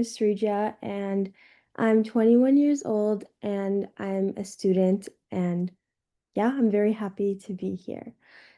is Sreeja, and I'm 21 years old, and I'm a student, and yeah, I'm very happy to be here.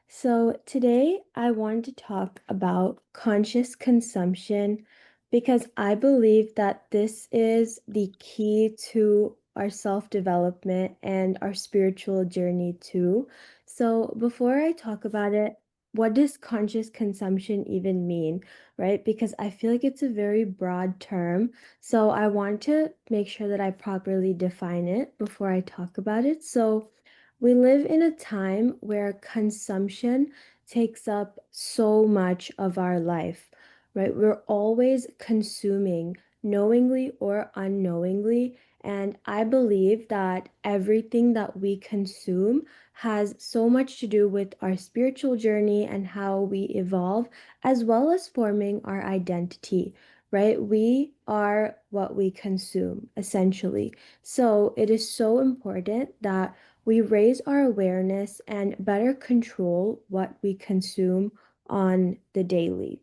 So today I wanted to talk about conscious consumption because I believe that this is the key to our self-development and our spiritual journey too. So before I talk about it, what does conscious consumption even mean, right? Because I feel like it's a very broad term. So I want to make sure that I properly define it before I talk about it. So we live in a time where consumption takes up so much of our life, right? We're always consuming, knowingly or unknowingly. And I believe that everything that we consume has so much to do with our spiritual journey and how we evolve, as well as forming our identity, right? We are what we consume, essentially. So it is so important that we raise our awareness and better control what we consume on the daily.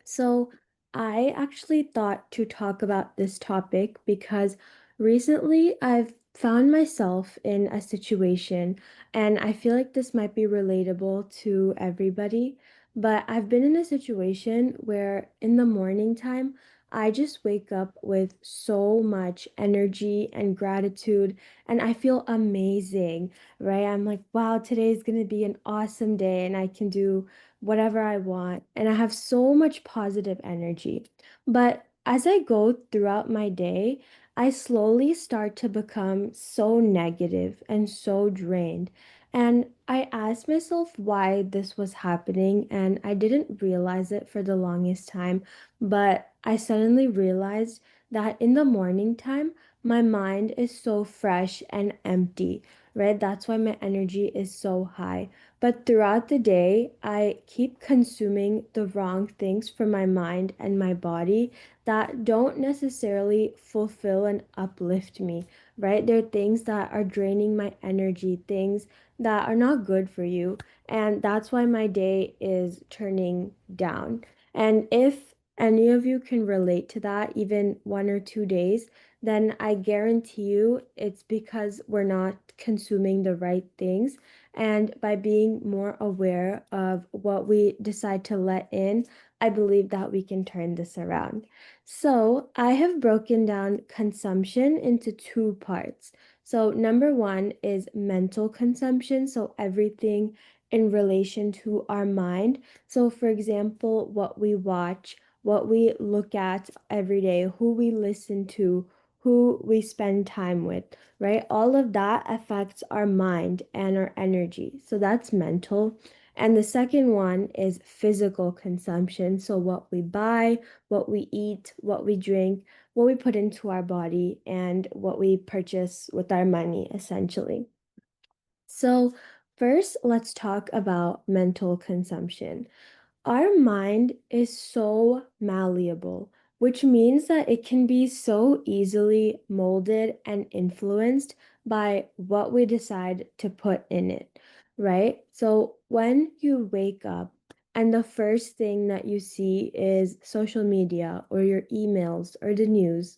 So, I actually thought to talk about this topic because recently I've found myself in a situation, and I feel like this might be relatable to everybody. But I've been in a situation where in the morning time, I just wake up with so much energy and gratitude, and I feel amazing, right? I'm like, wow, today's gonna be an awesome day, and I can do whatever I want, and I have so much positive energy. But as I go throughout my day, I slowly start to become so negative and so drained. And I asked myself why this was happening, and I didn't realize it for the longest time. But I suddenly realized that in the morning time, my mind is so fresh and empty, right? That's why my energy is so high. But throughout the day, I keep consuming the wrong things for my mind and my body that don't necessarily fulfill and uplift me, right? They're things that are draining my energy, things that are not good for you. And that's why my day is turning down. And if any of you can relate to that, even 1 or 2 days, then I guarantee you it's because we're not consuming the right things, and by being more aware of what we decide to let in, I believe that we can turn this around. So, I have broken down consumption into two parts. So, number one is mental consumption. So, everything in relation to our mind. So, for example, what we watch, what we look at every day, who we listen to, who we spend time with, right? All of that affects our mind and our energy. So that's mental. And the second one is physical consumption. So what we buy, what we eat, what we drink, what we put into our body, and what we purchase with our money, essentially. So, first, let's talk about mental consumption. Our mind is so malleable, which means that it can be so easily molded and influenced by what we decide to put in it, right? So when you wake up and the first thing that you see is social media or your emails or the news,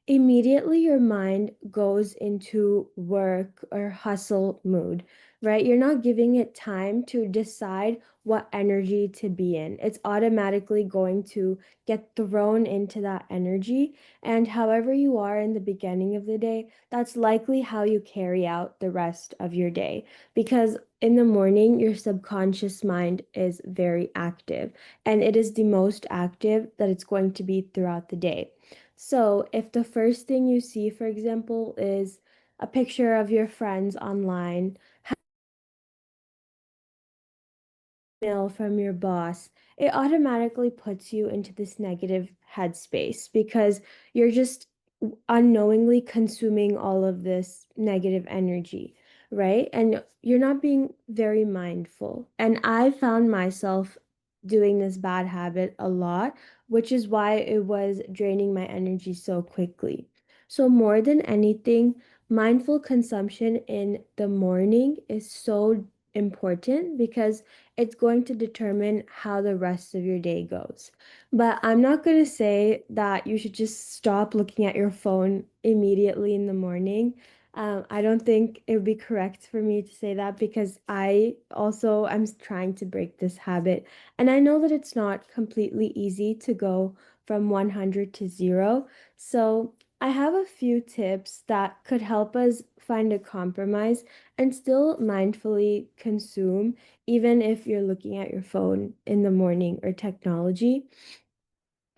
immediately your mind goes into work or hustle mood, right? You're not giving it time to decide what energy to be in. It's automatically going to get thrown into that energy. And however you are in the beginning of the day, that's likely how you carry out the rest of your day. Because in the morning, your subconscious mind is very active, and it is the most active that it's going to be throughout the day. So if the first thing you see, for example, is a picture of your friends online, email from your boss, it automatically puts you into this negative headspace because you're just unknowingly consuming all of this negative energy, right? And you're not being very mindful. And I found myself doing this bad habit a lot, which is why it was draining my energy so quickly. So, more than anything, mindful consumption in the morning is so important because it's going to determine how the rest of your day goes. But I'm not going to say that you should just stop looking at your phone immediately in the morning. I don't think it would be correct for me to say that because I also am trying to break this habit. And I know that it's not completely easy to go from 100 to 0. So I have a few tips that could help us find a compromise and still mindfully consume, even if you're looking at your phone in the morning or technology.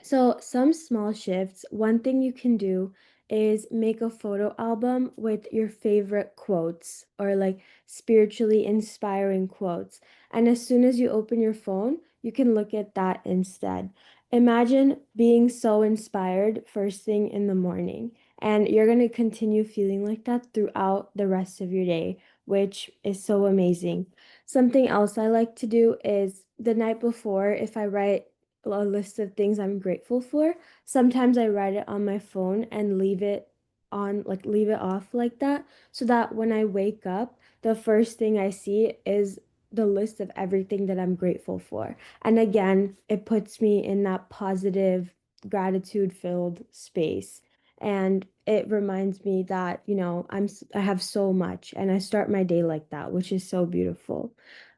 So, some small shifts. One thing you can do is make a photo album with your favorite quotes or like spiritually inspiring quotes. And as soon as you open your phone, you can look at that instead. Imagine being so inspired first thing in the morning, and you're going to continue feeling like that throughout the rest of your day, which is so amazing. Something else I like to do is the night before, if I write a list of things I'm grateful for. Sometimes I write it on my phone and leave it off like that, so that when I wake up, the first thing I see is the list of everything that I'm grateful for. And again, it puts me in that positive, gratitude filled space. And it reminds me that, I have so much and I start my day like that, which is so beautiful.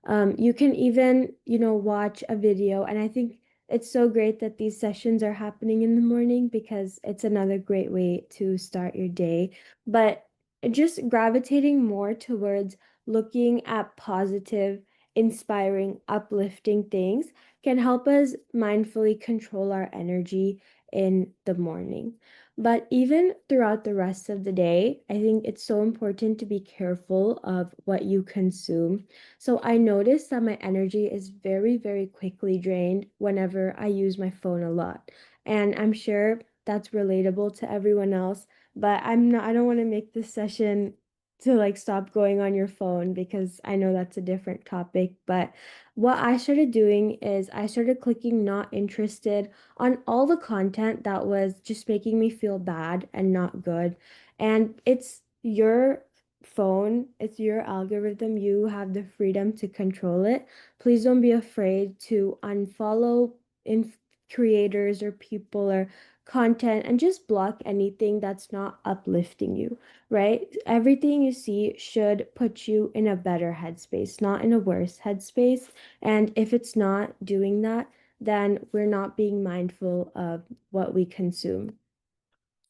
You can even, watch a video, and I think it's so great that these sessions are happening in the morning because it's another great way to start your day. But just gravitating more towards looking at positive, inspiring, uplifting things can help us mindfully control our energy in the morning. But even throughout the rest of the day, I think it's so important to be careful of what you consume. So I notice that my energy is very, very quickly drained whenever I use my phone a lot. And I'm sure that's relatable to everyone else, but I don't want to make this session to like stop going on your phone because I know that's a different topic. But what I started doing is I started clicking not interested on all the content that was just making me feel bad and not good. And it's your phone, it's your algorithm. You have the freedom to control it. Please don't be afraid to unfollow in creators or people or content and just block anything that's not uplifting you, right? Everything you see should put you in a better headspace, not in a worse headspace. And if it's not doing that, then we're not being mindful of what we consume.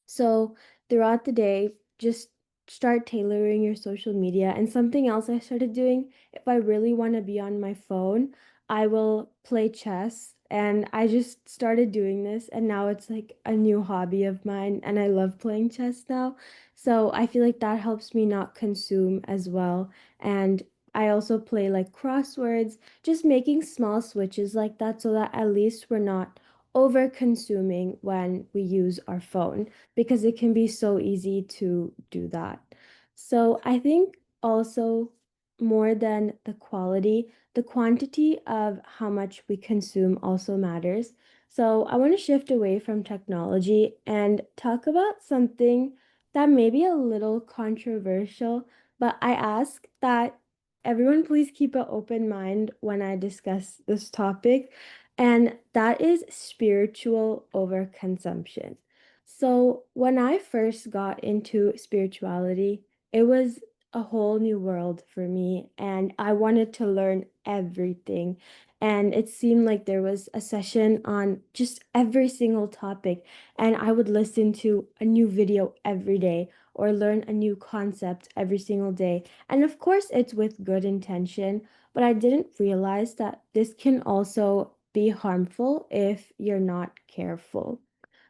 So throughout the day, just start tailoring your social media. And something else I started doing, if I really want to be on my phone, I will play chess. And I just started doing this, and now it's like a new hobby of mine, and I love playing chess now. So I feel like that helps me not consume as well. And I also play like crosswords, just making small switches like that so that at least we're not over consuming when we use our phone because it can be so easy to do that. So I think also more than the quality, the quantity of how much we consume also matters. So I want to shift away from technology and talk about something that may be a little controversial, but I ask that everyone please keep an open mind when I discuss this topic, and that is spiritual overconsumption. So, when I first got into spirituality, it was a whole new world for me, and I wanted to learn everything. And it seemed like there was a session on just every single topic, and I would listen to a new video every day or learn a new concept every single day. And of course, it's with good intention, but I didn't realize that this can also be harmful if you're not careful.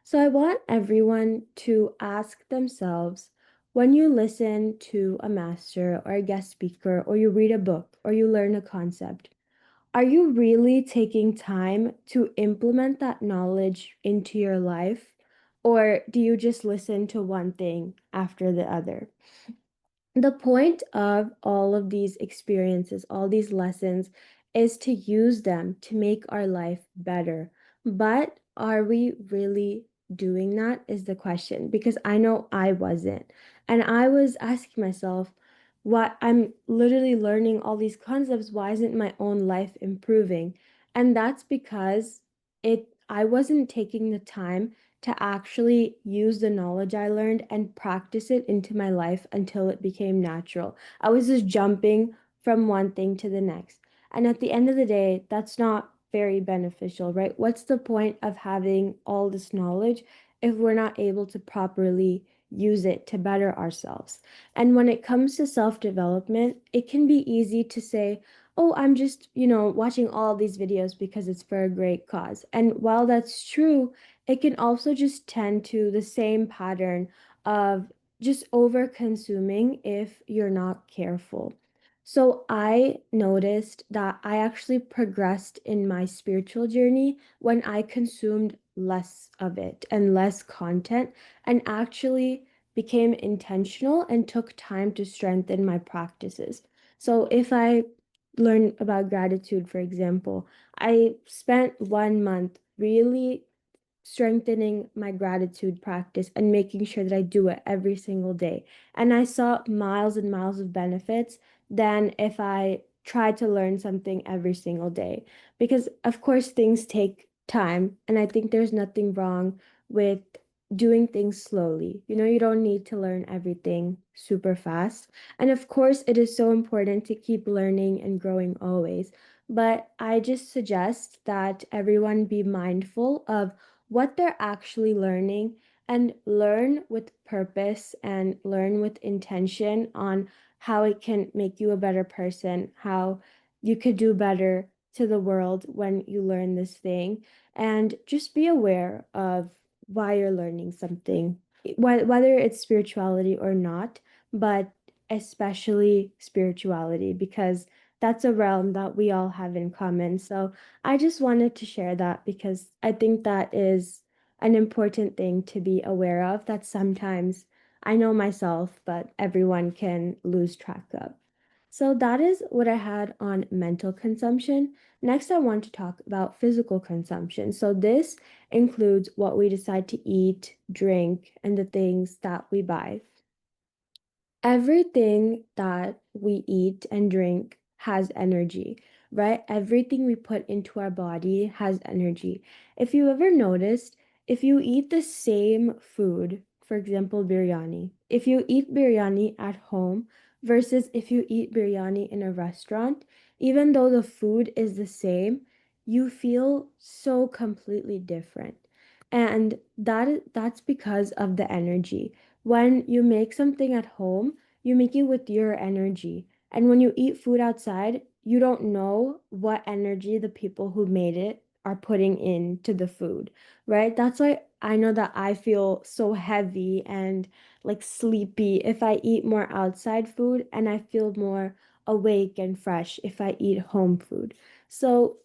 So I want everyone to ask themselves, when you listen to a master or a guest speaker, or you read a book, or you learn a concept, are you really taking time to implement that knowledge into your life? Or do you just listen to one thing after the other? The point of all of these experiences, all these lessons, is to use them to make our life better. But are we really doing that? Is the question. Because I know I wasn't. And I was asking myself, what I'm literally learning all these concepts. Why isn't my own life improving? And that's because I wasn't taking the time to actually use the knowledge I learned and practice it into my life until it became natural. I was just jumping from one thing to the next. And at the end of the day, that's not very beneficial, right? What's the point of having all this knowledge if we're not able to properly use it to better ourselves? And when it comes to self-development, it can be easy to say, oh, I'm just, watching all these videos because it's for a great cause. And while that's true, it can also just tend to the same pattern of just over consuming if you're not careful. So I noticed that I actually progressed in my spiritual journey when I consumed less of it and less content, and actually became intentional and took time to strengthen my practices. So if I learn about gratitude, for example, I spent 1 month really strengthening my gratitude practice and making sure that I do it every single day. And I saw miles and miles of benefits than if I tried to learn something every single day. Because, of course, things take time. And I think there's nothing wrong with doing things slowly. You don't need to learn everything super fast. And of course, it is so important to keep learning and growing always. But I just suggest that everyone be mindful of what they're actually learning and learn with purpose and learn with intention on how it can make you a better person, how you could do better to the world when you learn this thing. And just be aware of why you're learning something, whether it's spirituality or not, but especially spirituality, because that's a realm that we all have in common. So I just wanted to share that because I think that is an important thing to be aware of, that sometimes I know myself, but everyone can lose track of. So that is what I had on mental consumption. Next, I want to talk about physical consumption. So this includes what we decide to eat, drink, and the things that we buy. Everything that we eat and drink has energy, right? Everything we put into our body has energy. If you ever noticed, if you eat the same food, for example, biryani, if you eat biryani at home versus if you eat biryani in a restaurant, even though the food is the same, you feel so completely different. And that's because of the energy. When you make something at home, you make it with your energy. And when you eat food outside, you don't know what energy the people who made it are putting into the food, right? That's why I know that I feel so heavy and like sleepy if I eat more outside food, and I feel more awake and fresh if I eat home food. So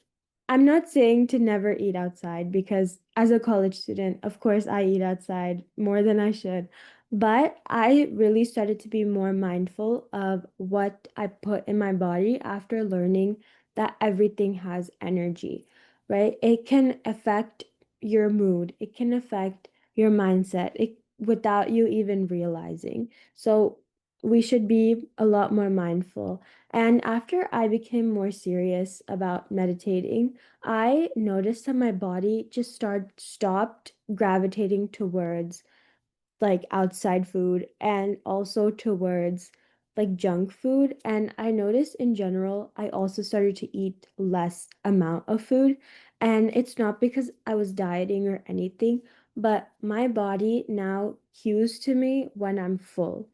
I'm not saying to never eat outside, because as a college student, of course, I eat outside more than I should. But I really started to be more mindful of what I put in my body after learning that everything has energy, right? It can affect your mood, it can affect your mindset without you even realizing. So we should be a lot more mindful. And after I became more serious about meditating, I noticed that my body just stopped gravitating towards like outside food and also towards like junk food. And I noticed in general, I also started to eat less amount of food. And it's not because I was dieting or anything, but my body now cues to me when I'm full.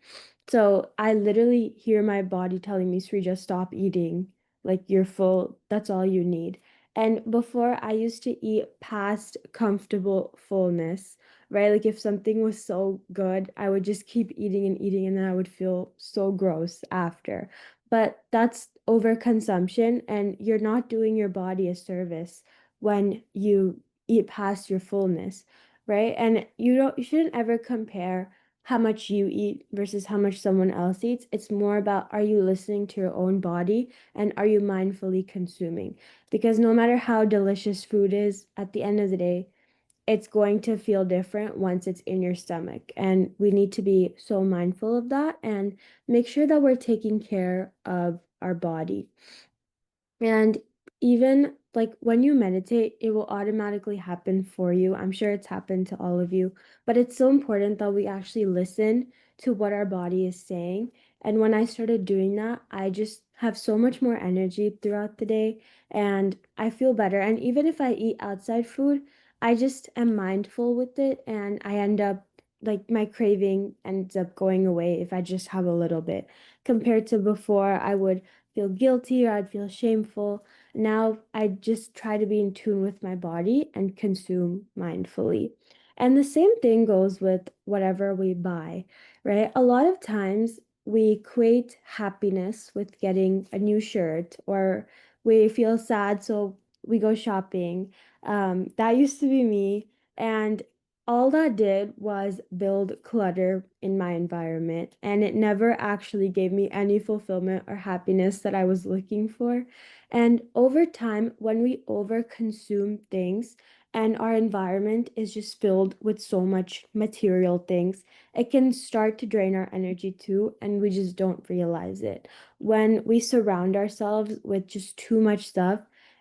So I literally hear my body telling me, Sreeja, stop eating. Like you're full. That's all you need. And before, I used to eat past comfortable fullness, right? Like if something was so good, I would just keep eating and eating, and then I would feel so gross after. But that's overconsumption, and you're not doing your body a service when you eat past your fullness, right? And you shouldn't ever compare how much you eat versus how much someone else eats. It's more about, are you listening to your own body and are you mindfully consuming? Because no matter how delicious food is, at the end of the day, it's going to feel different once it's in your stomach. And we need to be so mindful of that and make sure that we're taking care of our body. And even like when you meditate, it will automatically happen for you. I'm sure it's happened to all of you, but it's so important that we actually listen to what our body is saying. And when I started doing that, I just have so much more energy throughout the day and I feel better. And even if I eat outside food, I just am mindful with it and I end up like my craving ends up going away if I just have a little bit compared to before I would feel guilty or I'd feel shameful. Now I just try to be in tune with my body and consume mindfully. And the same thing goes with whatever we buy, right? A lot of times we equate happiness with getting a new shirt, or we feel sad, so we go shopping. That used to be me. And all that did was build clutter in my environment, and it never actually gave me any fulfillment or happiness that I was looking for. And over time, when we overconsume things and our environment is just filled with so much material things, it can start to drain our energy too, and we just don't realize it. When we surround ourselves with just too much stuff,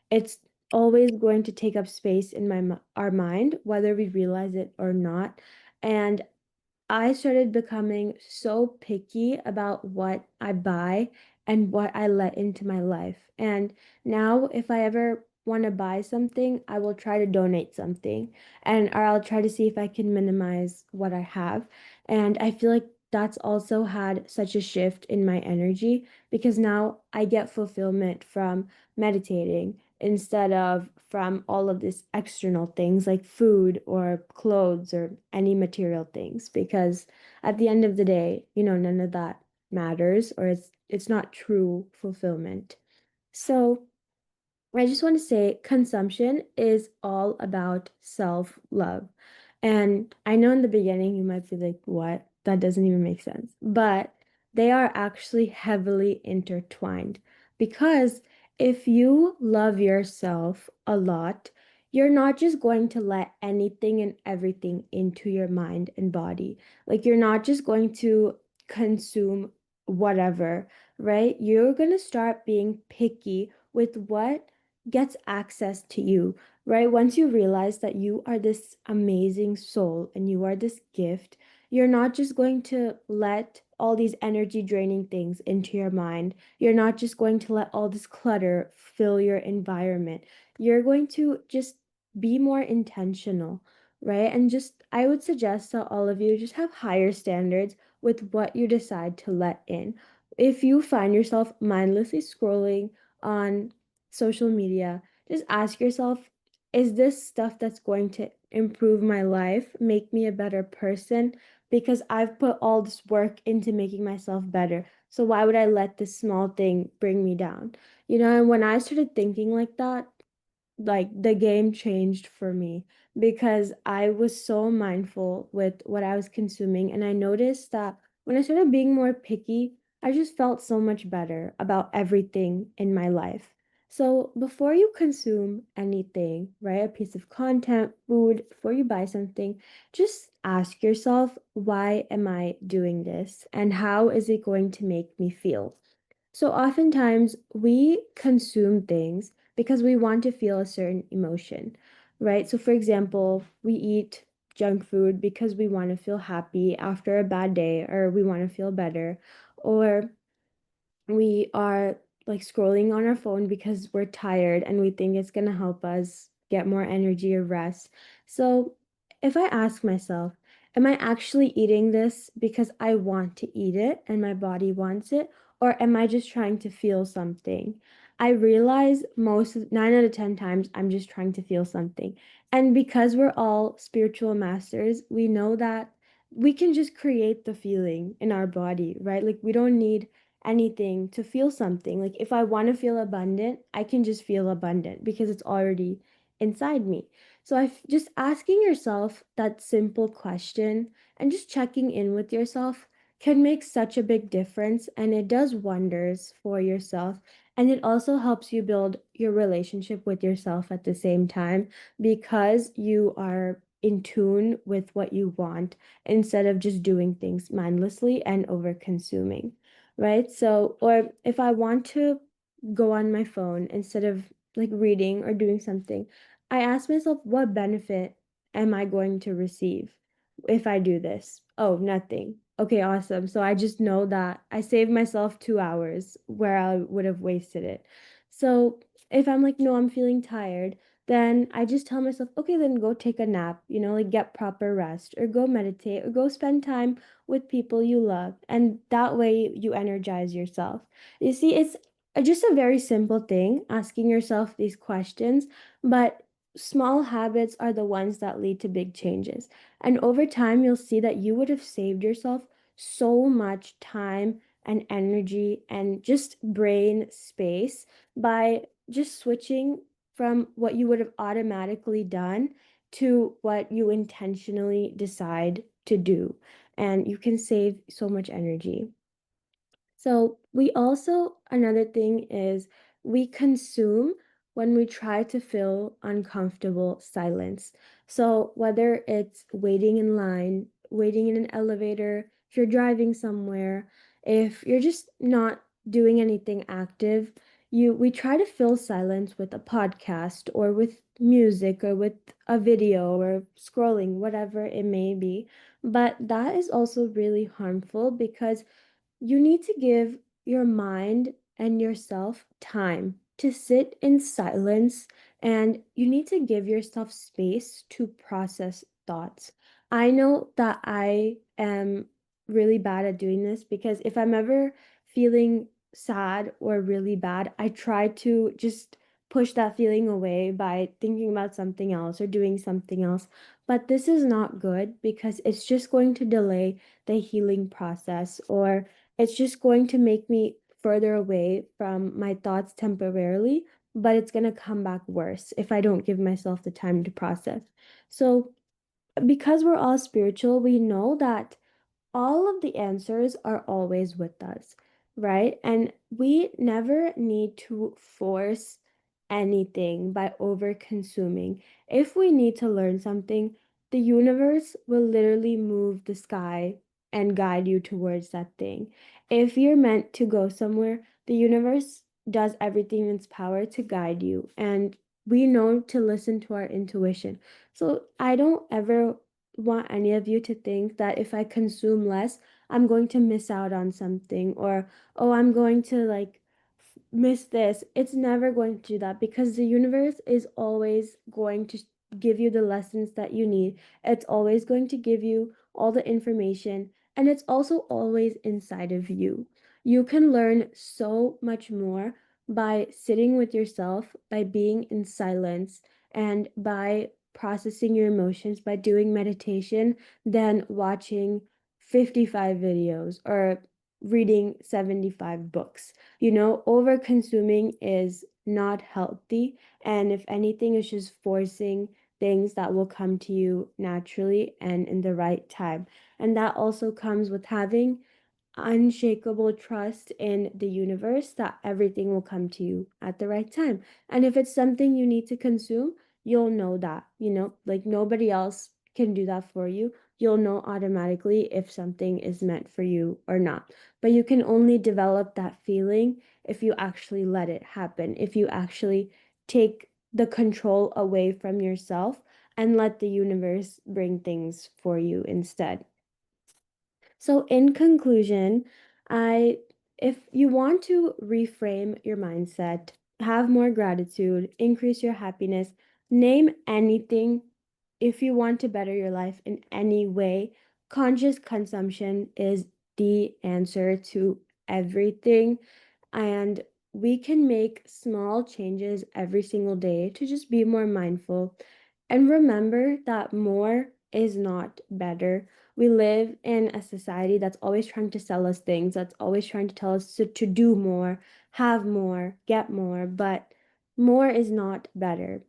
it's always going to take up space in our mind, whether we realize it or not. And I started becoming so picky about what I buy and what I let into my life. And now, if I ever want to buy something, I will try to donate something, and or I'll try to see if I can minimize what I have. And I feel like that's also had such a shift in my energy because now I get fulfillment from meditating instead of from all of these external things like food or clothes or any material things, because at the end of the day, none of that matters, or it's not true fulfillment. So I just want to say consumption is all about self-love. And I know in the beginning you might be like, what? That doesn't even make sense. But they are actually heavily intertwined because if you love yourself a lot, you're not just going to let anything and everything into your mind and body. Like you're not just going to consume whatever, right? You're going to start being picky with what gets access to you, right? Once you realize that you are this amazing soul and you are this gift, you're not just going to let all these energy draining things into your mind. You're not just going to let all this clutter fill your environment. You're going to just be more intentional, right? And just, I would suggest that all of you just have higher standards with what you decide to let in. If you find yourself mindlessly scrolling on social media, just ask yourself, is this stuff that's going to improve my life, make me a better person? Because I've put all this work into making myself better. So why would I let this small thing bring me down? And when I started thinking like that, like the game changed for me because I was so mindful with what I was consuming. And I noticed that when I started being more picky, I just felt so much better about everything in my life. So before you consume anything, right, a piece of content, food, before you buy something, just ask yourself, why am I doing this? And how is it going to make me feel? So oftentimes we consume things because we want to feel a certain emotion, right? So for example, we eat junk food because we want to feel happy after a bad day or we want to feel better, or we are like scrolling on our phone because we're tired and we think it's going to help us get more energy or rest. So, if I ask myself, am I actually eating this because I want to eat it and my body wants it, or am I just trying to feel something? I realize 9 out of 10 times I'm just trying to feel something. And because we're all spiritual masters, we know that we can just create the feeling in our body, right? Like we don't need anything to feel something. Like if I want to feel abundant, I can just feel abundant because it's already inside me. So I just asking yourself that simple question and just checking in with yourself can make such a big difference, and it does wonders for yourself, and it also helps you build your relationship with yourself at the same time because you are in tune with what you want instead of just doing things mindlessly and over consuming, right? So, or if I want to go on my phone instead of like reading or doing something, I ask myself, what benefit am I going to receive if I do this? Oh, nothing. Okay, awesome. So I just know that I saved myself 2 hours where I would have wasted it. So if I'm like, no, I'm feeling tired, then I just tell myself, okay, then go take a nap, like get proper rest or go meditate or go spend time with people you love. And that way you energize yourself. You see, it's just a very simple thing, asking yourself these questions, but small habits are the ones that lead to big changes. And over time, you'll see that you would have saved yourself so much time and energy and just brain space by just switching from what you would have automatically done to what you intentionally decide to do. And you can save so much energy. So, we also, another thing is we consume when we try to fill uncomfortable silence. So, whether it's waiting in line, waiting in an elevator, if you're driving somewhere, if you're just not doing anything active, we try to fill silence with a podcast or with music or with a video or scrolling, whatever it may be. But that is also really harmful because you need to give your mind and yourself time to sit in silence, and you need to give yourself space to process thoughts. I know that I am really bad at doing this because if I'm ever feeling sad or really bad, I try to just push that feeling away by thinking about something else or doing something else. But this is not good because it's just going to delay the healing process, or it's just going to make me further away from my thoughts temporarily, but it's going to come back worse if I don't give myself the time to process. So, because we're all spiritual, we know that all of the answers are always with us, right? And we never need to force anything by over consuming. If we need to learn something, the universe will literally move the sky and guide you towards that thing. If you're meant to go somewhere, the universe does everything in its power to guide you. And we know to listen to our intuition. So I don't ever want any of you to think that if I consume less, I'm going to miss out on something, or, oh, I'm going to like miss this. It's never going to do that because the universe is always going to give you the lessons that you need. It's always going to give you all the information, and it's also always inside of you. You can learn so much more by sitting with yourself, by being in silence, and by processing your emotions by doing meditation than watching 55 videos or reading 75 books. Over consuming is not healthy. And if anything, it's just forcing things that will come to you naturally and in the right time. And that also comes with having unshakable trust in the universe that everything will come to you at the right time. And if it's something you need to consume, you'll know that, like nobody else can do that for you. You'll know automatically if something is meant for you or not. But you can only develop that feeling if you actually let it happen, if you actually take the control away from yourself and let the universe bring things for you instead. So, in conclusion, I if you want to reframe your mindset, have more gratitude, increase your happiness, name anything. If you want to better your life in any way, conscious consumption is the answer to everything. And we can make small changes every single day to just be more mindful. And remember that more is not better. We live in a society that's always trying to sell us things, that's always trying to tell us to do more, have more, get more, but more is not better.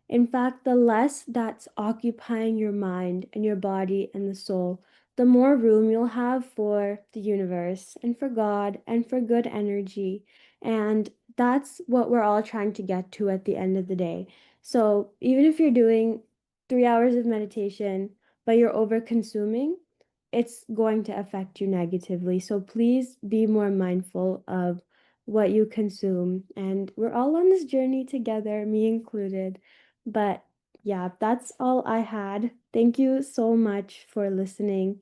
In fact, the less that's occupying your mind and your body and the soul, the more room you'll have for the universe and for God and for good energy. And that's what we're all trying to get to at the end of the day. So even if you're doing 3 hours of meditation, but you're over consuming, it's going to affect you negatively. So please be more mindful of what you consume. And we're all on this journey together, me included. But yeah, that's all I had. Thank you so much for listening.